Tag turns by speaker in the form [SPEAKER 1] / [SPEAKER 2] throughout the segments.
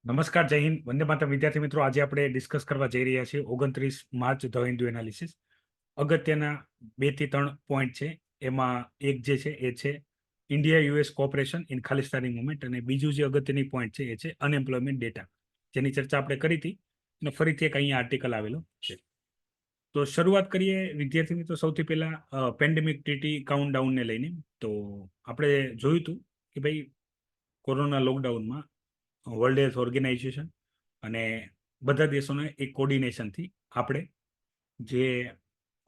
[SPEAKER 1] નમસ્કાર, જય હિન્દ, વંદે માતરમ. વિદ્યાર્થી મિત્રો, આજે આપણે ડિસ્કસ કરવા જઈ રહ્યા છીએ 29 માર્ચ ધ હિન્દુ એનાલિસિસ. અગત્યના 2 થી 3 પોઈન્ટ છે. એમાં એક જે છે એ છે India US cooperation in Khalistani movement, અને બીજું જે અગત્યની પોઈન્ટ છે એ છે અનએમ્પ્લોયમેન્ટ ડેટા, જેની ચર્ચા આપણે કરી હતી અને ફરીથી એક અહીંયા આર્ટિકલ આવેલો છે. તો શરૂઆત કરીએ વિદ્યાર્થી મિત્રો, સૌથી પહેલા પેન્ડેમિક ટ્રીટી કાઉન્ટડાઉનને લઈને. તો આપણે જોયું હતું કે ભાઈ કોરોના લોકડાઉનમાં વર્લ્ડ હેલ્થ ઓર્ગેનાઇઝેશન અને બધા દેશોને એક કોર્ડિનેશનથી આપણે જે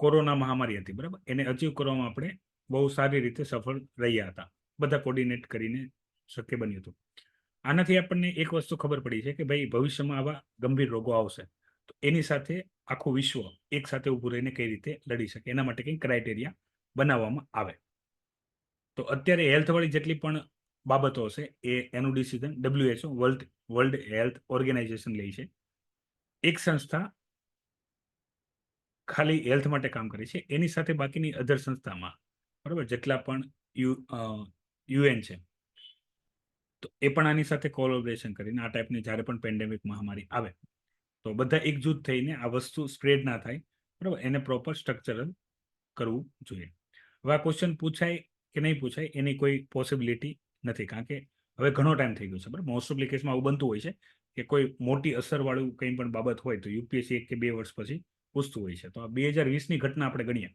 [SPEAKER 1] કોરોના મહામારી હતી, બરાબર, એને અચીવ કરવામાં આપણે બહુ સારી રીતે સફળ રહ્યા હતા. બધા કોર્ડિનેટ કરીને શક્ય બન્યું હતું. આનાથી આપણને એક વસ્તુ ખબર પડી છે કે ભાઈ ભવિષ્યમાં આવા ગંભીર રોગો આવશે, તો એની સાથે આખું વિશ્વ એક સાથે ઊભું રહીને કઈ રીતે લડી શકે, એના માટે કંઈક ક્રાઇટેરિયા બનાવવામાં આવે. તો અત્યારે હેલ્થવાળી જેટલી પણ બાબતો હશે એ એનું decision WHO world health organization લે છે. એક સંસ્થા ખાલી હેલ્થ માટે કામ કરે છે, એની સાથે બાકીની અધર સંસ્થામાં, બરાબર, જેટલા પણ UN છે, તો એ પણ આની સાથે કોલોબરેશન કરીને આ ટાઈપની જ્યારે પણ પેન્ડેમિક મહામારી આવે તો બધા એકજૂથ થઈને આ વસ્તુ સ્પ્રેડ ના થાય, બરાબર, એને પ્રોપર સ્ટ્રક્ચરલ કરવું જોઈએ. હવે આ ક્વેશ્ચન પૂછાય કે નહીં પૂછાય એની કોઈ પોસિબિલિટી નથી, કારણ કે હવે ઘણો ટાઈમ થઈ ગયો છે, બરાબર. મોસ્ટ ઓફ કેસમાં આવું બનતું હોય છે કે કોઈ મોટી અસરવાળું કંઈ પણ બાબત હોય તો યુપીએસસી 1 કે 2 વર્ષ પછી પૂછતું હોય છે. તો આ 2020ની ઘટના આપણે ગણીએ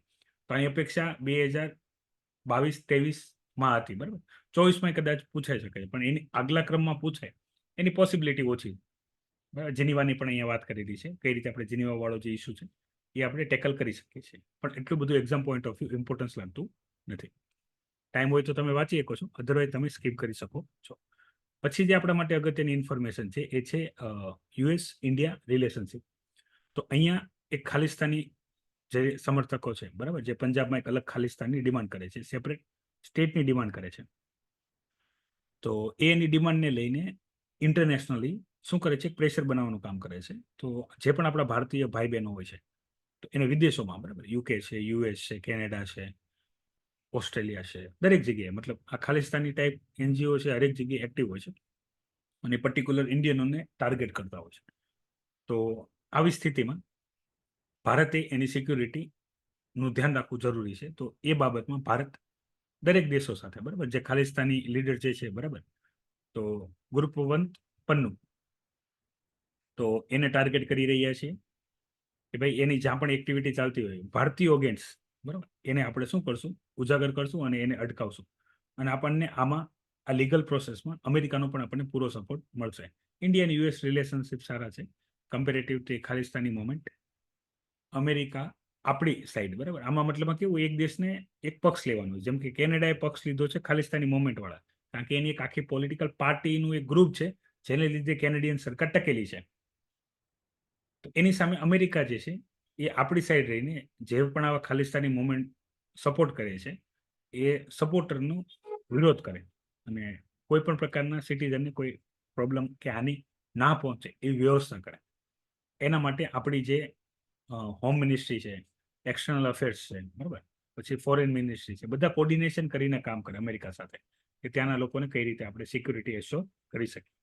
[SPEAKER 1] તો આની અપેક્ષા 2022-23માં હતી, બરાબર. 24માં કદાચ પૂછાઈ શકે, પણ એની આગલા ક્રમમાં પૂછાય એની પોસિબિલિટી ઓછી. બરાબર, જીનીવાની પણ અહીંયા વાત કરેલી છે, કઈ રીતે આપણે જીનીવા વાળો જે ઇસ્યુ છે એ આપણે ટેકલ કરી શકીએ છીએ, પણ એટલું બધું exam point of view importance લાગતું નથી. ટાઈમ હોય તો તમે વાંચી શકો છો, અધરવાઇઝ તમે સ્કીપ કરી શકો છો. પછી જે આપણા માટે અગત્યની ઇન્ફોર્મેશન છે એ છે યુએસ ઇન્ડિયા રિલેશનશિપ. તો અહીંયા એક ખાલિસ્તાની જે સમર્થકો છે, બરાબર, જે પંજાબમાં એક અલગ ખાલિસ્તાનની ડિમાન્ડ કરે છે, સેપરેટ સ્ટેટની ડિમાન્ડ કરે છે. તો એની ડિમાન્ડને લઈને ઇન્ટરનેશનલી શું કરે છે, પ્રેશર બનાવવાનું કામ કરે છે. તો જે પણ આપણા ભારતીય ભાઈ બહેનો હોય છે તો એને વિદેશોમાં, બરાબર, UK છે, US છે, કેનેડા છે, ઓસ્ટ્રેલિયા છે, દરેક જગ્યાએ, મતલબ આ ખાલિસ્તાની ટાઈપ NGO છે, હરેક જગ્યાએ એક્ટિવ હોય છે અને પર્ટિક્યુલર ઇન્ડિયનોને ટાર્ગેટ કરતા હોય છે. તો આવી સ્થિતિમાં ભારતે એની સિક્યુરિટીનું ધ્યાન રાખવું જરૂરી છે. તો એ બાબતમાં ભારત દરેક દેશો સાથે, બરાબર, જે ખાલિસ્તાની લીડર જે છે, બરાબર, તો ગુરુપવંત પન્નુ, તો એને ટાર્ગેટ કરી રહ્યા છીએ કે ભાઈ એની જ્યાં પણ એક્ટિવિટી ચાલતી હોય ભારતીય અગેન્સ્ટ, બરાબર, એને આપણે શું કરશું, ઉજાગર કરશું અને એને અટકાવશું. અને આપણને આમાં આ લીગલ પ્રોસેસમાં અમેરિકાનો પણ આપણને પૂરો સપોર્ટ મળશે. ઇન્ડિયન US રિલેશનશિપ સારા છે કમ્પેરેટિવ ટુ ખાલિસ્તાની મોમેન્ટ. અમેરિકા આપણી સાઈડ, બરાબર. આમાં મતલબમાં કેવું, એક દેશને એક પક્ષ લેવાનો, જેમ કે કેનેડાએ પક્ષ લીધો છે ખાલિસ્તાની મોમેન્ટ વાળા, કારણ કે એની એક આખી પોલિટિકલ પાર્ટીનું એક ગ્રુપ છે જેને લીધે કેનેડિયન સરકાર ટકેલી છે. તો એની સામે અમેરિકા જે છે એ આપણી સાઈડ રહીને જે પણ આવા ખાલિસ્તાની મુવમેન્ટ સપોર્ટ કરે છે એ સપોર્ટરનો વિરોધ કરે અને કોઈ પણ પ્રકારના સિટીઝનને કોઈ પ્રોબ્લેમ કે હાનિ ના પહોંચે એવી વ્યવસ્થા કરે. એના માટે આપણી જે હોમ મિનિસ્ટ્રી છે, એક્સટર્નલ અફેર્સ છે, બરાબર, પછી ફોરેન મિનિસ્ટ્રી છે, બધા કોર્ડિનેશન કરીને કામ કરે અમેરિકા સાથે કે ત્યાંના લોકોને કઈ રીતે આપણે સિક્યુરિટી એશ્યોર કરી શકીએ.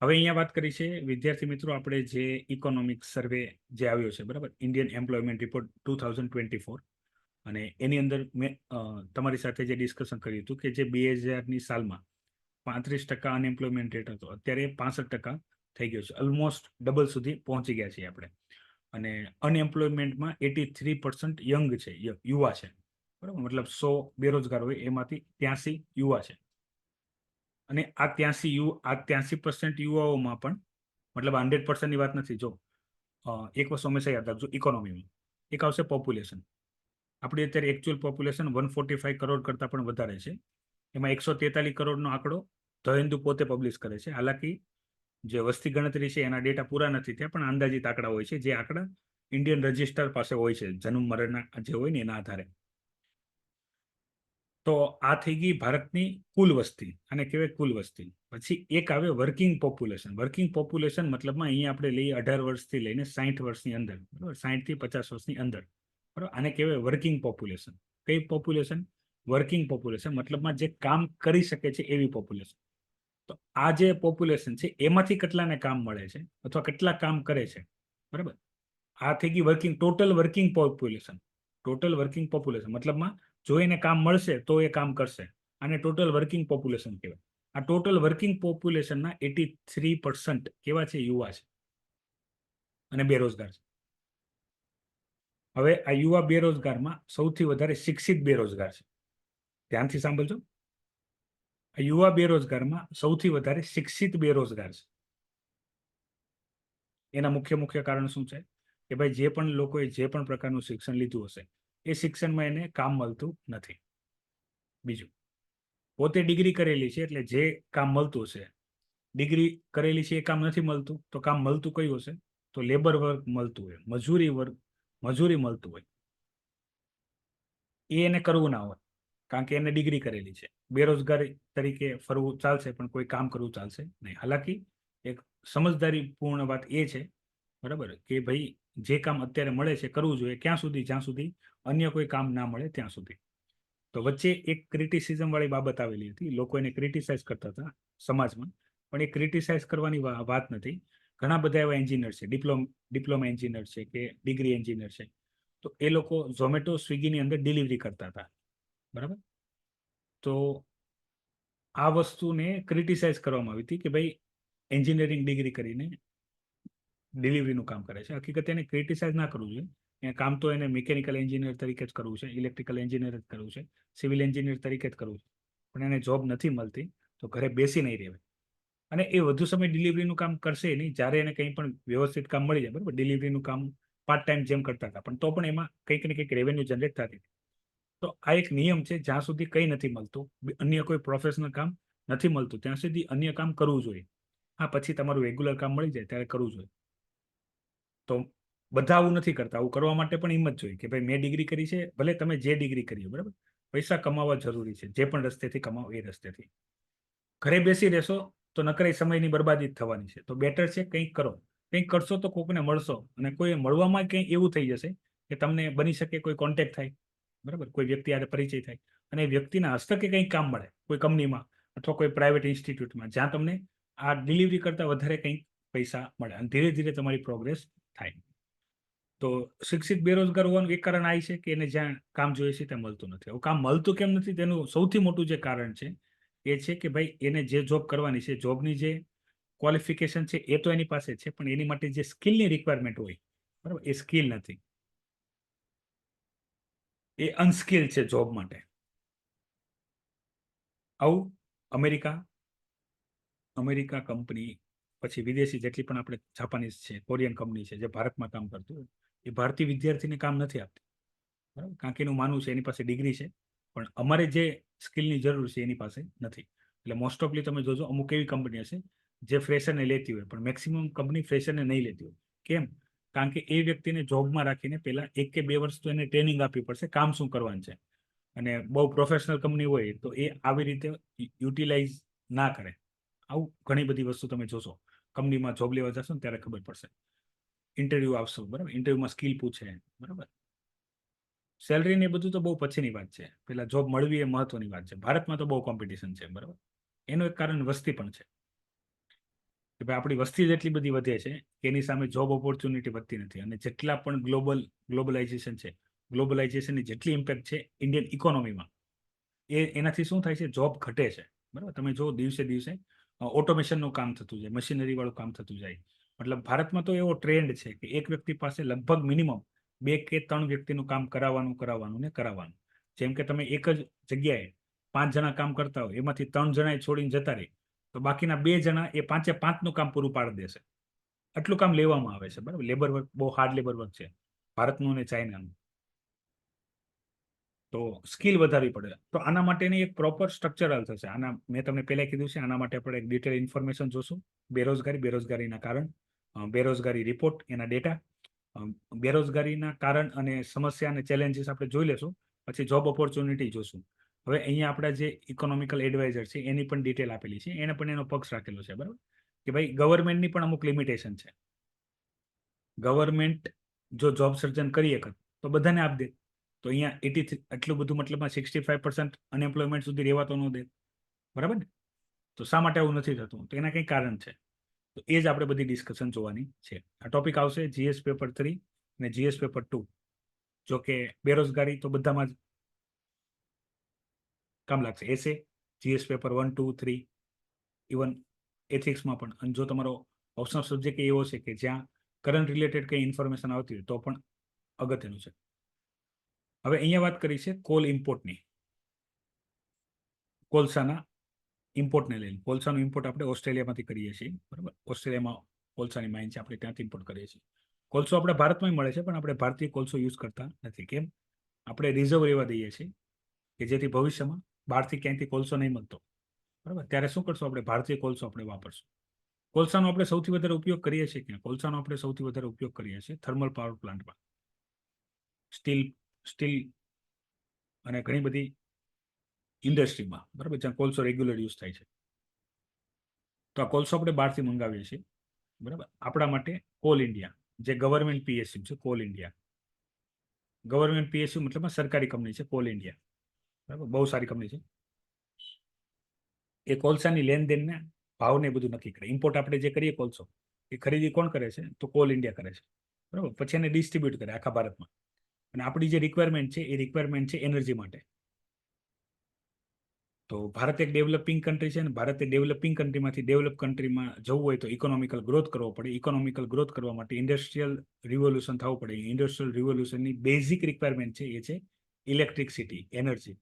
[SPEAKER 1] હવે અહીંયા વાત કરી છે વિદ્યાર્થી મિત્રો, આપણે જે ઇકોનોમિક સર્વે જે આવ્યો છે, બરાબર, ઇન્ડિયન એમ્પ્લોયમેન્ટ રિપોર્ટ 2024, અને એની અંદર મેં તમારી સાથે જે ડિસ્કશન કર્યું હતું કે જે 2000ની સાલમાં 35% અનએમ્પ્લોયમેન્ટ રેટ હતો, અત્યારે 65% થઈ ગયો છે. ઓલમોસ્ટ ડબલ સુધી પહોંચી ગયા છીએ આપણે. અને અનએમ્પ્લોયમેન્ટમાં 83% યંગ છે, યુવા છે, બરાબર, મતલબ 100 બેરોજગાર હોય એમાંથી 83 યુવા છે. અને આ 83% યુવાઓમાં પણ, મતલબ 100%ની વાત નથી. જો એક વસ્તુ હંમેશા યાદ રાખજો, ઇકોનોમીમાં એક આવશે પોપ્યુલેશન. આપણી અત્યારે એકચ્યુઅલ પોપ્યુલેશન 145 કરોડ કરતાં પણ વધારે છે. એમાં 143 કરોડનો આંકડો ધ હિન્દુ પોતે પબ્લિશ કરે છે. હાલાકી જે વસ્તી ગણતરી છે એના ડેટા પૂરા નથી થયા, પણ અંદાજિત આંકડા હોય છે, જે આંકડા ઇન્ડિયન રજિસ્ટર પાસે હોય છે જન્મ મરણના જે હોય ને એના આધારે. તો આ થઈ ગઈ ભારતની કુલ વસ્તી, અને કહેવાય કુલ વસ્તી. પછી એક આવે વર્કિંગ પોપ્યુલેશન. વર્કિંગ પોપ્યુલેશન મતલબમાં અહીંયા આપણે લઈએ 18 વર્ષથી લઈને 60 વર્ષની અંદર, બરાબર, 60 થી 50 વર્ષની અંદર, બરાબર. આને કહેવાય વર્કિંગ પોપ્યુલેશન. કઈ પોપ્યુલેશન? વર્કિંગ પોપ્યુલેશન, મતલબમાં જે કામ કરી શકે છે એવી પોપ્યુલેશન. તો આ જે પોપ્યુલેશન છે એમાંથી કેટલાને કામ મળે છે અથવા કેટલા કામ કરે છે, બરાબર? આ થઈ ગઈ total working population. Total working population મતલબમાં જો એને કામ મળશે તો એ કામ કરશે, આને ટોટલ વર્કિંગ પોપ્યુલેશન કહેવાય. આ ટોટલ વર્કિંગ પોપ્યુલેશનના 83% કેવા છે? યુવા છે અને બેરોજગાર છે. હવે આ યુવા બેરોજગારમાં સૌથી વધારે શિક્ષિત બેરોજગાર છે. ધ્યાનથી સાંભળજો. આ યુવા બેરોજગારમાં સૌથી વધારે શિક્ષિત બેરોજગાર છે. એના મુખ્ય કારણ શું છે? કે ભાઈ જે પણ લોકોએ જે પણ પ્રકારનું શિક્ષણ લીધું હશે એ શિક્ષણમાં એને કામ મળતું નથી. બીજું, પોતે ડિગ્રી કરેલી છે એટલે જે કામ મળતું હશે, ડિગ્રી કરેલી છે એ કામ નથી મળતું, તો કામ મળતું કયું હશે? તો લેબર વર્ક મળતું હોય, મજૂરી મળતું હોય. એ એને કરવું ના હોય કારણ કે એને ડિગ્રી કરેલી છે. બેરોજગારી તરીકે ફરવું ચાલશે પણ કોઈ કામ કરવું ચાલશે નહીં. હાલાકી એક સમજદારીપૂર્ણ વાત એ છે, બરાબર, કે ભાઈ જે કામ અત્યારે મળે છે કરવું જોઈએ. ક્યાં સુધી? જ્યાં સુધી અન્ય કોઈ કામ ના મળે ત્યાં સુધી. તો વચ્ચે એક ક્રિટિસિઝમ વાળી બાબત આવેલી હતી. લોકો એને ક્રિટિસાઇઝ કરતા હતા સમાજમાં, પણ એ ક્રિટિસાઇઝ કરવાની વાત નથી. ઘણા બધા એવા એન્જિનિયર છે, ડિપ્લોમા એન્જિનિયર છે કે ડિગ્રી એન્જિનિયર છે, તો એ લોકો ઝોમેટો સ્વિગીની અંદર ડિલિવરી કરતા હતા, બરાબર. તો આ વસ્તુને ક્રિટિસાઇઝ કરવામાં આવી હતી કે ભાઈ એન્જિનિયરિંગ ડિગ્રી કરીને ડિલિવરીનું કામ કરે છે. હકીકત એને ક્રિટિસાઇઝ ના કરવું જોઈએ. એ કામ તો એને મિકેનિકલ એન્જિનિયર તરીકે જ કરવું છે, ઇલેક્ટ્રિકલ એન્જિનિયર જ કરવું છે, સિવિલ એન્જિનિયર તરીકે જ કરવું છે. પણ એને જોબ નથી મળતી તો ઘરે બેસી નહીં રહેવાય. અને એ વધુ સમય ડિલિવરીનું કામ કરશે નહીં જ્યારે એને કંઈ પણ વ્યવસ્થિત કામ મળી જાય, બરાબર. ડિલિવરીનું કામ પાર્ટ ટાઈમ જેમ કરતા હતા, પણ તો પણ એમાં કંઈક ને કંઈક રેવન્યુ જનરેટ થતી. તો આ એક નિયમ છે, જ્યાં સુધી કંઈ નથી મળતું, અન્ય કોઈ પ્રોફેશનલ કામ નથી મળતું, ત્યાં સુધી અન્ય કામ કરવું જોઈએ. હા, પછી તમારું રેગ્યુલર કામ મળી જાય ત્યારે કરવું જોઈએ. તો બધા આવું નથી કરતા. આવું કરવા માટે પણ હિંમત જોઈએ કે ભાઈ મેં ડિગ્રી કરી છે, ભલે તમે જે ડિગ્રી કરી, બરાબર, પૈસા કમાવા જરૂરી છે, જે પણ રસ્તેથી કમાવો એ રસ્તેથી. ઘરે બેસી રહેશો તો નકરાઈ સમયની બરબાદી જ થવાની છે. તો બેટર છે કંઈક કરો. કંઈક કરશો તો કોકને મળશો, અને કોઈ મળવામાં કંઈ એવું થઈ જશે કે તમને બની શકે કોઈ કોન્ટેક્ટ થાય, બરાબર, કોઈ વ્યક્તિ આને પરિચય થાય અને એ વ્યક્તિના હસ્તકે કંઈક કામ મળે કોઈ કંપનીમાં અથવા કોઈ પ્રાઇવેટ ઇન્સ્ટિટ્યૂટમાં, જ્યાં તમને આ ડિલિવરી કરતાં વધારે કંઈક પૈસા મળે અને ધીરે ધીરે તમારી પ્રોગ્રેસ થાય. તો શિક્ષિત બેરોજગાર હોવાનું એક કારણ આ છે કે એને જ્યાં કામ જોઈએ છે ત્યાં મળતું નથી. હવે કામ મળતું કેમ નથી તેનું સૌથી મોટું જે કારણ છે એ છે કે ભાઈ એને જે જોબ કરવાની છે, જોબની જે ક્વોલિફિકેશન છે એ તો એની પાસે છે, પણ એની માટે જે સ્કિલની રિક્વાયરમેન્ટ હોય, બરાબર, એ સ્કિલ નથી. એ અનસ્કિલ છે જોબ માટે. આવું અમેરિકા કંપની, પછી વિદેશી જેટલી પણ આપણે જાપાનીઝ છે, કોરિયન કંપની છે જે ભારતમાં કામ કરતું હોય, એ ભારતીય વિદ્યાર્થીને કામ નથી આપતી, બરાબર, કારણ કે એનું માનવું છે એની પાસે ડિગ્રી છે પણ અમારે જે સ્કિલની જરૂર છે એની પાસે નથી. એટલે મોસ્ટ ઓફલી તમે જોજો અમુક એવી કંપની હશે જે ફ્રેશરને લેતી હોય, પણ મેક્સિમમ કંપની ફ્રેશરને નહીં લેતી હોય. કેમ? કારણ કે એ વ્યક્તિને જોબમાં રાખીને પહેલા 1 કે 2 વર્ષ તો એને ટ્રેનિંગ આપવી પડશે કામ શું કરવાનું છે. અને બહુ પ્રોફેશનલ કંપની હોય તો એ આવી રીતે યુટિલાઇઝ ના કરે. આવું ઘણી બધી વસ્તુ તમે જોશો. કંપનીમાં જોબ લેવા જશો ને ત્યારે ખબર પડશે. ઇન્ટરવ્યુ આવશો, બરાબર, ઇન્ટરવ્યુમાં સ્કિલ પૂછે, બરાબર. સેલરી ને બધું તો બહુ પછીની વાત છે. પેલા જોબ મળવી એ મહત્વની વાત છે. ભારતમાં તો બહુ કોમ્પિટિશન છે, બરાબર. એનું એક કારણ વસ્તી પણ છે કે ભાઈ આપણી વસ્તી જેટલી બધી વધે છે એની સામે જોબ ઓપોર્ચ્યુનિટી વધતી નથી. અને જેટલા પણ ગ્લોબલાઇઝેશન છે, ગ્લોબલાઇઝેશનની જેટલી ઇમ્પેક્ટ છે ઇન્ડિયન ઇકોનોમીમાં, એનાથી શું થાય છે? જોબ ઘટે છે, બરાબર. તમે જો દિવસે દિવસે ઓટોમેશનનું કામ થતું જાય, મશીનરી વાળું કામ થતું જાય. મતલબ ભારતમાં તો એવો ટ્રેન્ડ છે કે એક વ્યક્તિ પાસે લગભગ મિનિમમ 2 કે 3 વ્યક્તિનું કામ કરાવવાનું. જેમ કે તમે એક જ જગ્યાએ 5 જણા કામ કરતા હોય, એમાંથી 3 જણા છોડીને જતા રહે, તો બાકીના 2 જણા એ 5-5નું કામ પૂરું પાડી દેશે. આટલું કામ લેવામાં આવે છે, બરાબર. લેબર વર્ક બહુ હાર્ડ લેબર વર્ક છે ભારતનું અને ચાઇનાનું. તો સ્કિલ વધારવી પડે. તો આના માટેની એક પ્રોપર સ્ટ્રક્ચરલ થશે. મેં તમને પહેલા કીધું છે, આના માટે આપણે એક ડિટેલ ઇન્ફોર્મેશન જોશું. બેરોજગારીના કારણ, બેરોજગારી રિપોર્ટ, એના ડેટા, બેરોજગારીના કારણ અને સમસ્યા અને ચેલેન્જીસ આપણે જોઈ લેશું. પછી જોબ ઓપોર્ચ્યુનિટી જોશું. હવે અહીંયા આપણા જે ઇકોનોમિકલ એડવાઇઝર છે એની પણ ડિટેલ આપેલી છે, એને પણ એનો પક્ષ રાખેલો છે, બરાબર, કે ભાઈ ગવર્મેન્ટની પણ અમુક લિમિટેશન છે. ગવર્મેન્ટ જો જોબ સર્જન કરી શકે તો બધાને આપી દે. તો અહીંયા 83 એટલું બધું, મતલબમાં 65% અનએમ્પ્લોયમેન્ટ સુધી રહેવા તો ન દે, બરાબર ને. તો શા માટે આવું નથી થતું? તો એના કંઈ કારણ છે. તો એ જ આપણે બધી ડિસ્કશન જોવાની છે. આ ટોપિક આવશે જીએસ પેપર 3 અને જીએસ પેપર 2. જો કે બેરોજગારી તો બધામાં જ કામ લાગશે. એસે, જીએસ પેપર 1, 2, 3, ઇવન એથિક્સમાં પણ. અને જો તમારો ઓપ્શનલ સબ્જેક્ટ એવો છે કે જ્યાં કરંટ રિલેટેડ કંઈ ઇન્ફોર્મેશન આવતી હોય તો પણ અગત્યનું છે. હવે અહીંયા વાત કરી છે કોલ ઇમ્પોર્ટની. કોલસાના ઇમ્પોર્ટને લઈને. કોલસાનું ઇમ્પોર્ટ આપણે ઓસ્ટ્રેલિયામાંથી કરીએ છીએ, બરાબર. ઓસ્ટ્રેલિયામાં કોલસાની માઇન છે, આપણે ત્યાંથી ઇમ્પોર્ટ કરીએ છીએ. કોલસો આપણે ભારતમાં મળે છે, પણ આપણે ભારતીય કોલસો યુઝ કરતા નથી. કેમ? આપણે રિઝર્વ રહેવા દઈએ છીએ કે જેથી ભવિષ્યમાં બહારથી ક્યાંયથી કોલસો નહીં મળતો, બરાબર. ત્યારે શું કરશું? આપણે ભારતીય કોલસો આપણે વાપરશું. કોલસાનો આપણે સૌથી વધારે ઉપયોગ કરીએ છીએ ક્યાં? કોલસાનો આપણે સૌથી વધારે ઉપયોગ કરીએ છીએ થર્મલ પાવર પ્લાન્ટમાં, સ્ટીલ અને ઘણી બધી ઇન્ડસ્ટ્રીમાં, બરાબર, જ્યાં કોલસો રેગ્યુલર યુઝ થાય છે. તો આ કોલસો આપણે બહારથી મંગાવીએ છીએ, બરાબર. આપણા માટે કોલ ઇન્ડિયા, જે ગવર્મેન્ટ પીએસયુ છે, કોલ ઇન્ડિયા ગવર્મેન્ટ પીએસયુ મતલબ સરકારી કંપની છે કોલ ઇન્ડિયા, બરાબર. બહુ સારી કંપની છે. એ કોલસાની લેનદેનના ભાવને બધું નક્કી કરે. ઇમ્પોર્ટ આપણે જે કરીએ કોલસો, એ ખરીદી કોણ કરે છે? તો કોલ ઇન્ડિયા કરે છે, બરાબર. પછી એને ડિસ્ટ્રીબ્યુટ કરે આખા ભારતમાં. અને આપણી જે રિક્વાયરમેન્ટ છે એ રિક્વાયરમેન્ટ છે એનર્જી માટે. તો ભારત એક ડેવલપિંગ કન્ટ્રી છે, અને ભારતે ડેવલપિંગ કન્ટ્રીમાંથી ડેવલપ કન્ટ્રીમાં જવું હોય તો ઇકોનોમિકલ ગ્રોથ કરવો પડે. ઇકોનોમિકલ ગ્રોથ કરવા માટે ઇન્ડસ્ટ્રીયલ રિવોલ્યુશન થવું પડે. ઇન્ડસ્ટ્રીયલ રિવોલ્યુશનની બેઝિક રિક્વાયરમેન્ટ છે એ છે ઇલેક્ટ્રિસિટી, એનર્જી,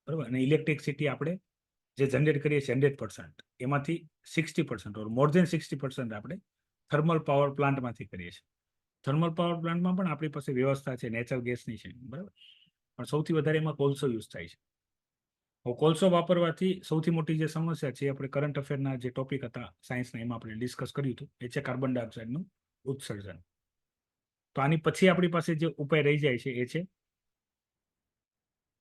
[SPEAKER 1] બરાબર. અને ઇલેક્ટ્રિસિટી આપણે જે જનરેટ કરીએ છીએ 100%, એમાંથી 60% ઓર મોર દેન 60% આપણે થર્મલ પાવર પ્લાન્ટમાંથી કરીએ છીએ. થર્મલ પાવર પ્લાન્ટમાં પણ આપણી પાસે વ્યવસ્થા છે નેચરલ ગેસની છે, બરાબર. પણ સૌથી વધારે એમાં કોલસો યુઝ થાય છે. કોલસો વાપરવાથી સૌથી મોટી જે સમસ્યા છે, આપણે કરંટ અફેરના જે ટોપિક હતા સાયન્સના, એમાં આપણે ડિસ્કસ કર્યું હતું, એ છે કાર્બન ડાયોક્સાઇડનું ઉત્સર્જન. તો આની પછી આપણી પાસે જે ઉપાય રહી જાય છે એ છે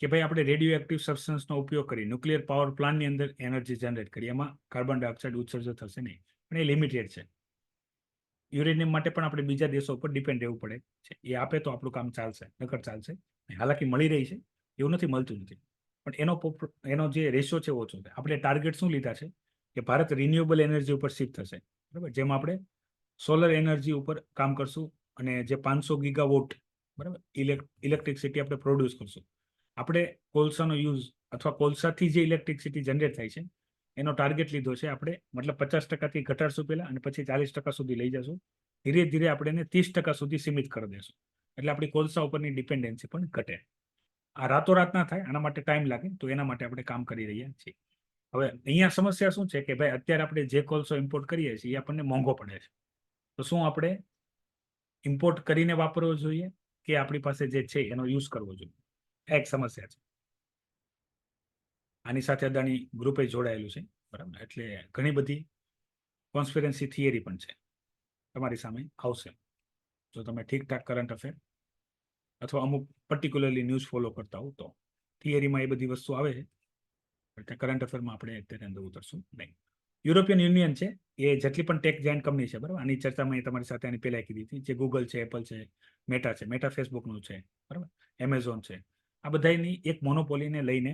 [SPEAKER 1] કે ભાઈ આપણે રેડિયો એક્ટિવ સબસ્ટન્સનો ઉપયોગ કરી ન્યુક્લિયર પાવર પ્લાન્ટની અંદર એનર્જી જનરેટ કરી. એમાં કાર્બન ડાયોક્સાઇડ ઉત્સર્જન થશે નહીં, પણ એ લિમિટેડ છે. યુરેનિયમ માટે પણ આપણે બીજા દેશો ઉપર ડિપેન્ડ રહેવું પડે છે. એ આપે તો આપણું કામ ચાલશે, નકર ચાલશે. હાલાકી મળી રહી છે, એવું નથી મળતું નથી, પણ એનો જે રેશિયો છે ઓછો છે. આપણે ટાર્ગેટ શું લીધા છે કે ભારત રિન્યુએબલ એનર્જી ઉપર શિફ્ટ થશે, બરાબર. જેમાં આપણે સોલર એનર્જી ઉપર કામ કરશું, અને જે 500 ગીગાવોટ, બરાબર, ઇલેક્ટ્રિસિટી આપણે પ્રોડ્યુસ કરશું. આપણે કોલસાનો યુઝ અથવા કોલસાથી જે ઇલેક્ટ્રિસિટી જનરેટ થાય છે એનો ટાર્ગેટ લીધો છે આપણે, મતલબ 50%થી ઘટાડશું પહેલા, અને પછી 40% સુધી લઈ જશું. ધીરે ધીરે આપણે એને 30% સુધી સીમિત કરી દેશું. એટલે આપણી કોલસા ઉપરની ડિપેન્ડન્સી પણ ઘટે. આ રાતોરાત ના થાય, આના માટે ટાઈમ લાગે. તો એના માટે આપણે કામ કરી રહ્યા છીએ. હવે અહીંયા સમસ્યા શું છે કે ભાઈ અત્યારે આપણે જે કોલસો ઇમ્પોર્ટ કરીએ છીએ એ આપણને મોંઘો પડે છે. તો શું આપણે ઇમ્પોર્ટ કરીને વાપરવો જોઈએ કે આપણી પાસે જે છે એનો યુઝ કરવો જોઈએ? એક સમસ્યા છે. આની સાથે અદાણી ગ્રુપે જોડાયેલું છે, બરાબર. એટલે ઘણી બધી કોન્સ્પિરન્સી થિયરી પણ છે, તમારી સામે આવશે જો તમે ઠીકઠાક કરંટ અફેર અથવા અમુક પર્ટિક્યુલરલી ન્યૂઝ ફોલો કરતા હો તો. થિયરીમાં એ બધી વસ્તુ આવે છે, એટલે કરંટ અફેરમાં આપણે અત્યારે અંદર ઉતરશું નહીં. યુરોપિયન યુનિયન છે, એ જેટલી પણ ટેક જાયન્ટ કંપની છે, બરાબર. આની ચર્ચા મેં તમારી સાથે આની પહેલા કીધી હતી. જે ગૂગલ છે, એપલ છે, મેટા ફેસબુકનું છે, બરાબર, એમેઝોન છે. આ બધાની એક મોનોપોલીને લઈને,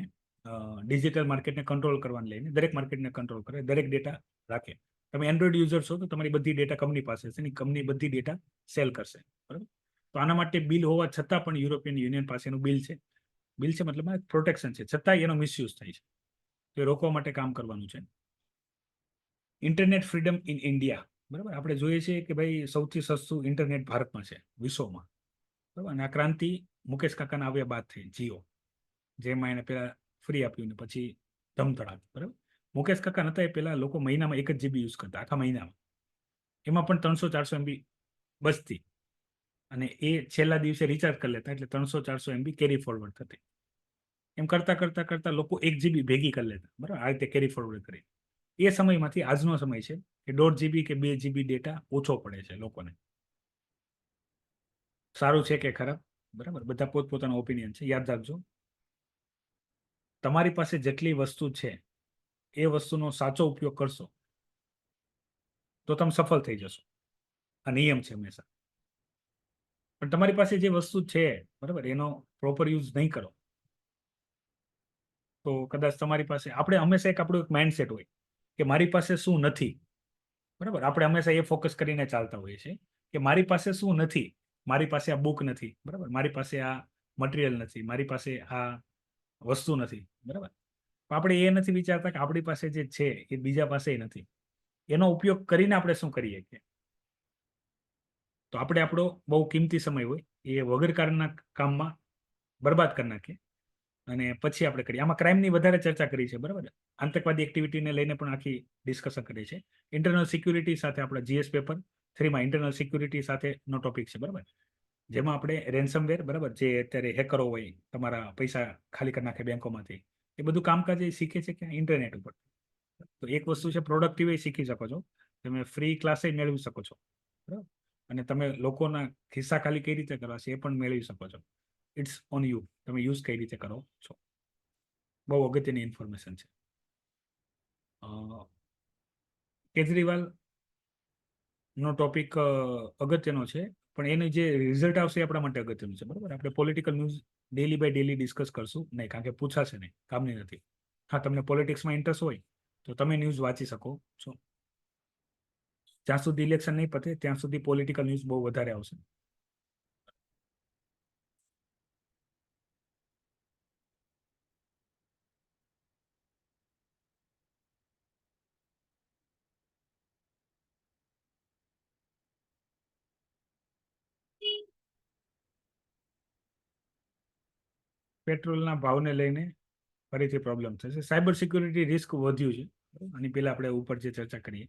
[SPEAKER 1] ડિજિટલ માર્કેટને કંટ્રોલ કરવાને લઈને દરેક માર્કેટને કંટ્રોલ કરે, દરેક ડેટા રાખે. તમે એન્ડ્રોઈડ યુઝર છો તો તમારી બધી ડેટા કંપની પાસે છે, અને કંપની બધી ડેટા સેલ કરશે, બરાબર. તો આના માટે બિલ હોવા છતાં પણ યુરોપિયન યુનિયન પાસેનું બિલ છે મતલબ પ્રોટેક્શન છે, છતાંય એનો મિસયુઝ થાય છે. તો એ રોકવા માટે કામ કરવાનું છે. ઇન્ટરનેટ ફ્રીડમ ઇન ઇન્ડિયા, બરાબર. આપણે જોઈએ છીએ કે ભાઈ સૌથી સસ્તું ઇન્ટરનેટ ભારતમાં છે વિશ્વમાં, બરાબર. અને આ ક્રાંતિ મુકેશ કાકાના આવ્યા બાદ થઈ. જીઓ, જેમાં એને પેલા ફ્રી આપ્યું ને પછી ધમધડાક, બરાબર. મુકેશ કાકા નતા એ પેલા લોકો મહિનામાં 1 GB યુઝ કરતા, આખા મહિનામાં. એમાં પણ 300-400 MB બચતી, અને એ છેલ્લા દિવસે રિચાર્જ કરી લેતા, એટલે 300-400 MB કેરી ફોરવર્ડ થતી. એમ કરતા કરતા કરતા લોકો 1 GB ભેગી કરી લેતા, બરાબર, આ રીતે કેરી ફોરવર્ડ કરી. એ સમયમાંથી આજનો સમય છે કે 1.5 GB કે 2 GB ડેટા ઓછો પડે છે લોકોને. સારું છે કે ખરાબ, બરાબર, બધા પોતપોતાનો ઓપિનિયન છે. યાદ રાખજો, તમારી પાસે જેટલી વસ્તુ છે એ વસ્તુનો સાચો ઉપયોગ કરશો તો તમે સફળ થઈ જશો. આ નિયમ છે હંમેશા. પણ તમારી પાસે જે વસ્તુ છે, બરાબર, એનો પ્રોપર યુઝ નહીં કરો તો કદાચ તમારી પાસે, આપણે હંમેશા આપણું એક માઇન્ડસેટ હોય કે મારી પાસે શું નથી. બરાબર, આપણે હંમેશા એ ફોકસ કરીને ચાલતા હોઈએ છીએ કે મારી પાસે શું નથી. મારી પાસે આ બુક નથી, બરાબર, મારી પાસે આ મટીરિયલ નથી, મારી પાસે આ વસ્તુ નથી, બરાબર. આપણે એ નથી વિચારતા કે આપણી પાસે જે છે એ બીજા પાસે નથી. એનો ઉપયોગ કરીને આપણે શું કરીએ કે તો આપણે આપણો બહુ કિંમતી સમય હોય એ વગર કારના કામમાં બરબાદ કરી નાખીએ અને પછી આપણે કરીએ. આમાં ક્રાઇમની વધારે ચર્ચા કરી છે, બરાબર. આતંકવાદી એક્ટિવિટીને લઈને પણ આખી ડિસ્કશન કરી છે. ઇન્ટરનલ સિક્યુરિટી સાથે આપણા GS પેપર 3માં ઇન્ટરનલ સિક્યુરિટી સાથેનો ટોપિક છે, બરાબર. જેમાં આપણે રેન્સમવેર, બરાબર, જે અત્યારે હેકરો હોય તમારા પૈસા ખાલી કરી નાખે બેંકોમાંથી, એ બધું કામકાજ એ શીખે છે કે ઇન્ટરનેટ ઉપર. તો એક વસ્તુ છે પ્રોડક્ટિવ શીખી શકો છો, તમે ફ્રી ક્લાસે મેળવી શકો છો, બરાબર. અને તમે લોકોના ખિસ્સા ખાલી કઈ રીતે કરવા છે એ પણ મેળવી શકો છો. ઇટ્સ ઓન યુ, તમે યુઝ કઈ રીતે કરો છો. બહુ અગત્યની ઇન્ફોર્મેશન છે. કેજરીવાલ નો ટોપિક અગત્યનો છે, પણ એનું જે રિઝલ્ટ આવશે એ આપણા માટે અગત્યનું છે, બરાબર. આપણે political news daily by daily discuss કરશું નહીં, કારણ કે પૂછાશે નહીં, કામની નથી. હા, તમને પોલિટિક્સમાં ઇન્ટરેસ્ટ હોય તો તમે ન્યૂઝ વાંચી શકો છો. જ્યાં સુધી ઇલેક્શન નહીં પતે ત્યાં સુધી પોલિટિકલ ન્યૂઝ બહુ વધારે આવશે. પેટ્રોલના ભાવને લઈને ફરીથી પ્રોબ્લેમ થશે. સાયબર સિક્યુરિટી રિસ્ક વધ્યું છે, આની પહેલા આપણે ઉપર જે ચર્ચા કરીએ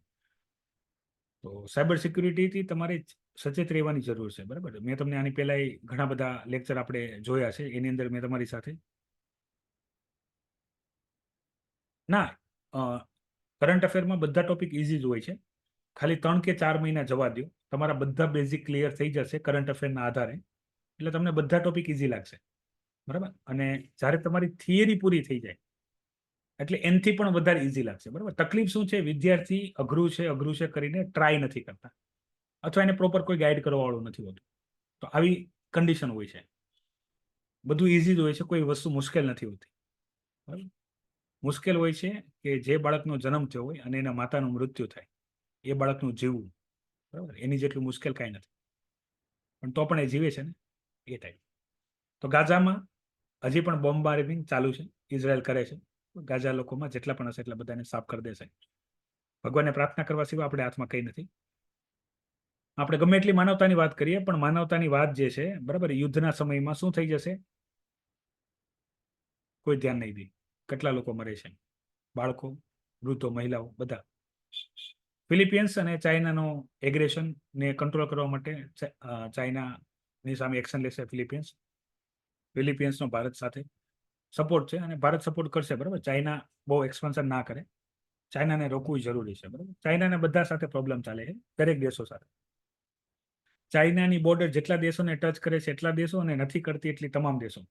[SPEAKER 1] તો સાયબર સિક્યુરિટીથી તમારે સચેત રહેવાની જરૂર છે, બરાબર. મેં તમને આની પહેલા ઘણા બધા લેક્ચર આપણે જોયા છે, એની અંદર મેં તમારી સાથે ના કરંટ અફેરમાં બધા ટોપિક ઇઝી જ હોય છે. ખાલી 3 કે 4 મહિના જવા દો, તમારા બધા બેઝિક ક્લિયર થઈ જશે કરંટ અફેરના આધારે, એટલે તમને બધા ટોપિક ઇઝી લાગશે, બરાબર. અને જ્યારે તમારી થિયરી પૂરી થઈ જાય એટલે એનથી પણ વધારે ઇઝી લાગશે, બરાબર. તકલીફ શું છે, વિદ્યાર્થી અઘરું છે કરીને ટ્રાય નથી કરતા, અથવા એને પ્રોપર કોઈ ગાઈડ કરવા વાળું નથી હોતું. તો આવી કન્ડિશન હોય છે. બધું ઇઝી જ હોય છે, કોઈ વસ્તુ મુશ્કેલ નથી હોતી, બરાબર. મુશ્કેલ હોય છે કે જે બાળકનો જન્મ થયો હોય અને એના માતાનું મૃત્યુ થાય, એ બાળકનું જીવવું, બરાબર, એની જેટલું મુશ્કેલ કાંઈ નથી. પણ તો પણ એ જીવે છે ને, એ ટાઈપ. તો ગાઝામાં હજી પણ બોમ્બાર્ડિંગ ચાલુ છે, ઇઝરાયલ કરે છે. ગાઝા લોકોમાં જેટલા પણ હશે એટલા બધાને સાફ કરી દેશે. ભગવાનને પ્રાર્થના કરવા સિવાય આપણે હાથમાં કંઈ નથી. આપણે ગમે એટલી માનવતાની વાત કરીએ પણ માનવતાની વાત જે છે, બરાબર, યુદ્ધના સમયમાં શું થઈ જશે કોઈ ધ્યાન નહીં દે. કેટલા લોકો મરે છે, બાળકો, વૃદ્ધો, મહિલાઓ, બધા. ફિલિપિન્સ અને ચાઇનાનો એગ્રેશનને કંટ્રોલ કરવા માટે ચાઇનાની સામે એક્શન લેશે ફિલિપિન્સનો ભારત સાથે સપોર્ટ છે અને ભારત સપોર્ટ કરશે, બરાબર. ચાઇના બહુ એક્સપાન્શન ના કરે, ચાઇનાને રોકવું જરૂરી છે, બરાબર. ચાઇનાને બધા સાથે પ્રોબ્લેમ ચાલે છે, દરેક દેશો સાથે. ચાઇનાની બોર્ડર જેટલા દેશોને ટચ કરે છે એટલા દેશો, અને નથી કરતી એટલી તમામ દેશો,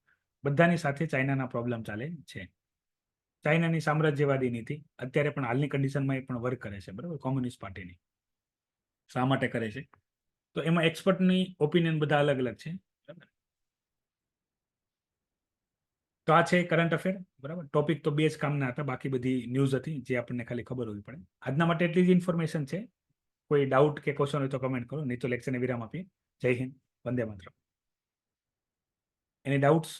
[SPEAKER 1] બધાની સાથે ચાઇનાના પ્રોબ્લેમ ચાલે છે. ચાઇનાની સામ્રાજ્યવાદી નીતિ અત્યારે પણ હાલની કન્ડિશનમાં એ પણ વર્ક કરે છે, બરાબર, કોમ્યુનિસ્ટ પાર્ટીની. શા માટે કરે છે તો એમાં એક્સપર્ટની ઓપિનિયન બધા અલગ અલગ છે, બરાબર. તો આ છે કરંટ અફેર, બરાબર. ટોપિક તો 2 જ કામના હતા, બાકી બધી ન્યૂઝ હતી જે આપણને ખાલી ખબર હોવી પડે. આજના માટે એટલી જ ઇન્ફોર્મેશન છે. કોઈ ડાઉટ કે ક્વેશ્ચન હોય તો કમેન્ટ કરો, નહીં તો લેક્ચરને વિરામ આપીએ. જય હિન્દ, વંદે માતરમ. એની ડાઉટ્સ?